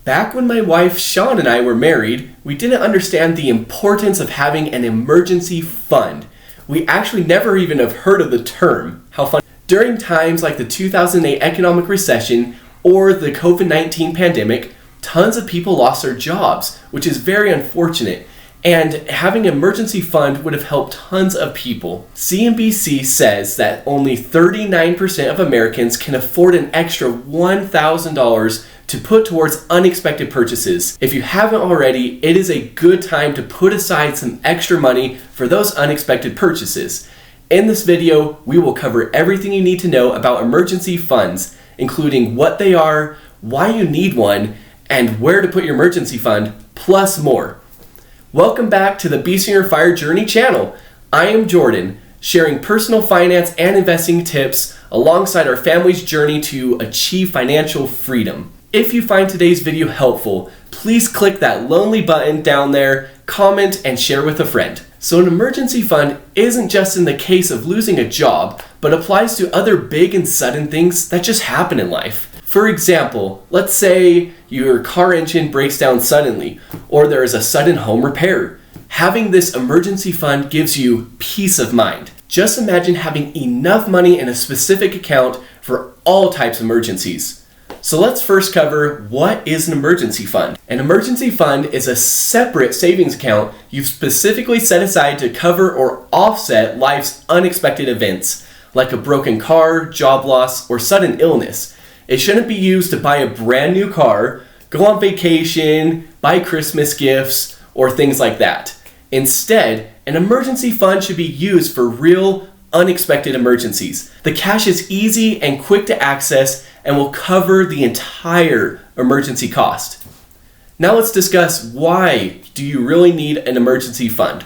Back when my wife Sean and I were married, we didn't understand the importance of having an emergency fund. We actually never even have heard of the term. How fun. During times like the 2008 economic recession or the COVID-19 pandemic, tons of people lost their jobs, which is very unfortunate. And having an emergency fund would have helped tons of people. CNBC says that only 39% of Americans can afford an extra $1,000 to put towards unexpected purchases. If you haven't already, it is a good time to put aside some extra money for those unexpected purchases. In this video, we will cover everything you need to know about emergency funds, including what they are, why you need one, and where to put your emergency fund, plus more. Welcome back to the Be Sooner Fire Journey channel. I am Jordan, sharing personal finance and investing tips alongside our family's journey to achieve financial freedom. If you find today's video helpful, please click that lonely button down there, comment, and share with a friend. So an emergency fund isn't just in the case of losing a job, but applies to other big and sudden things that just happen in life. For example, let's say your car engine breaks down suddenly, or there is a sudden home repair. Having this emergency fund gives you peace of mind. Just imagine having enough money in a specific account for all types of emergencies. So let's first cover what is an emergency fund. An emergency fund is a separate savings account you've specifically set aside to cover or offset life's unexpected events, like a broken car, job loss, or sudden illness. It shouldn't be used to buy a brand new car, go on vacation, buy Christmas gifts, or things like that. Instead, an emergency fund should be used for real, unexpected emergencies. The cash is easy and quick to access and will cover the entire emergency cost. Now let's discuss why do you really need an emergency fund.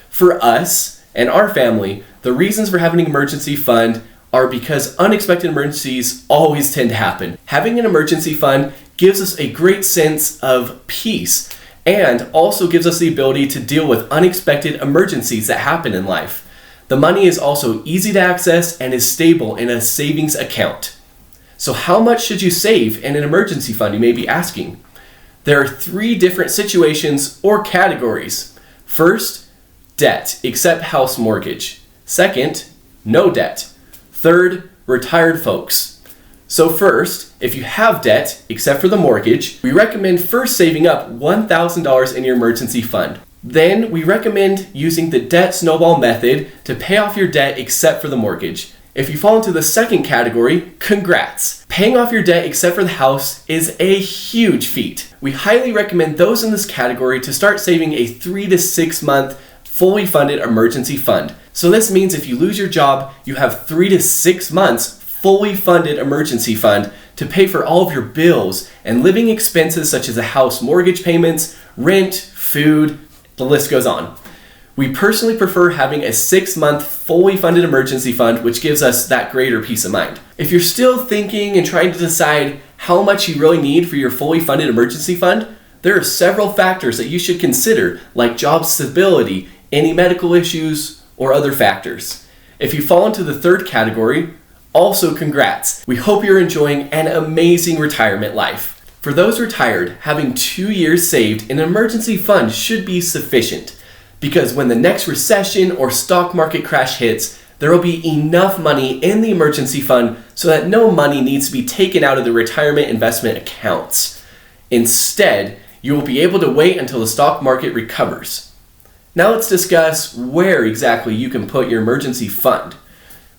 For us and our family, the reasons for having an emergency fund are because unexpected emergencies always tend to happen. Having an emergency fund gives us a great sense of peace and also gives us the ability to deal with unexpected emergencies that happen in life. The money is also easy to access and is stable in a savings account. So how much should you save in an emergency fund, you may be asking? There are 3 different situations or categories. First, debt, except house mortgage. Second, no debt. Third, retired folks. So first, if you have debt, except for the mortgage, we recommend first saving up $1,000 in your emergency fund. Then we recommend using the debt snowball method to pay off your debt except for the mortgage. If you fall into the second category, congrats! Paying off your debt except for the house is a huge feat. We highly recommend those in this category to start saving a 3 to 6 month fully funded emergency fund. So this means if you lose your job, you have 3 to 6 months fully funded emergency fund to pay for all of your bills and living expenses such as the house mortgage payments, rent, food, the list goes on. We personally prefer having a 6-month fully funded emergency fund, which gives us that greater peace of mind. If you're still thinking and trying to decide how much you really need for your fully funded emergency fund, there are several factors that you should consider, like job stability, any medical issues, or other factors. If you fall into the third category, also congrats. We hope you're enjoying an amazing retirement life. For those retired, having 2 years saved in an emergency fund should be sufficient. Because when the next recession or stock market crash hits, there will be enough money in the emergency fund so that no money needs to be taken out of the retirement investment accounts. Instead, you will be able to wait until the stock market recovers. Now let's discuss where exactly you can put your emergency fund.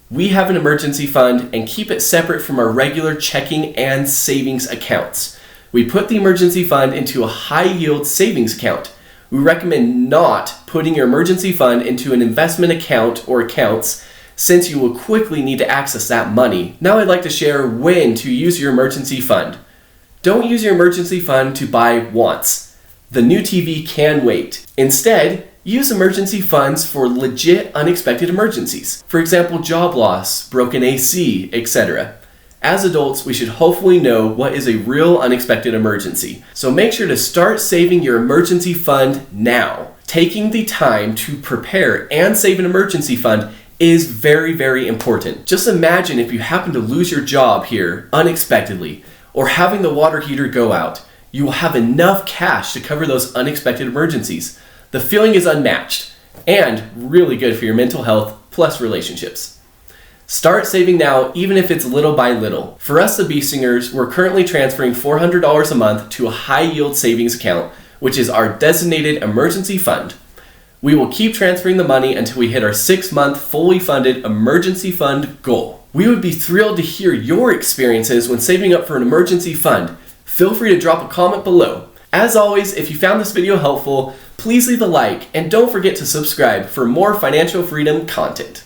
We have an emergency fund and keep it separate from our regular checking and savings accounts. We put the emergency fund into a high-yield savings account. We recommend not putting your emergency fund into an investment account or accounts since you will quickly need to access that money. Now I'd like to share when to use your emergency fund. Don't use your emergency fund to buy wants. The new TV can wait. Instead, use emergency funds for legit unexpected emergencies. For example, job loss, broken AC, etc. As adults, we should hopefully know what is a real unexpected emergency. So make sure to start saving your emergency fund now. Taking the time to prepare and save an emergency fund is very, very important. Just imagine if you happen to lose your job here unexpectedly, or having the water heater go out. You will have enough cash to cover those unexpected emergencies. The feeling is unmatched and really good for your mental health plus relationships. Start saving now, even if it's little by little. For us, the Bee Stingers, we're currently transferring $400 a month to a high-yield savings account, which is our designated emergency fund. We will keep transferring the money until we hit our 6-month fully funded emergency fund goal. We would be thrilled to hear your experiences when saving up for an emergency fund. Feel free to drop a comment below. As always, if you found this video helpful, please leave a like and don't forget to subscribe for more financial freedom content.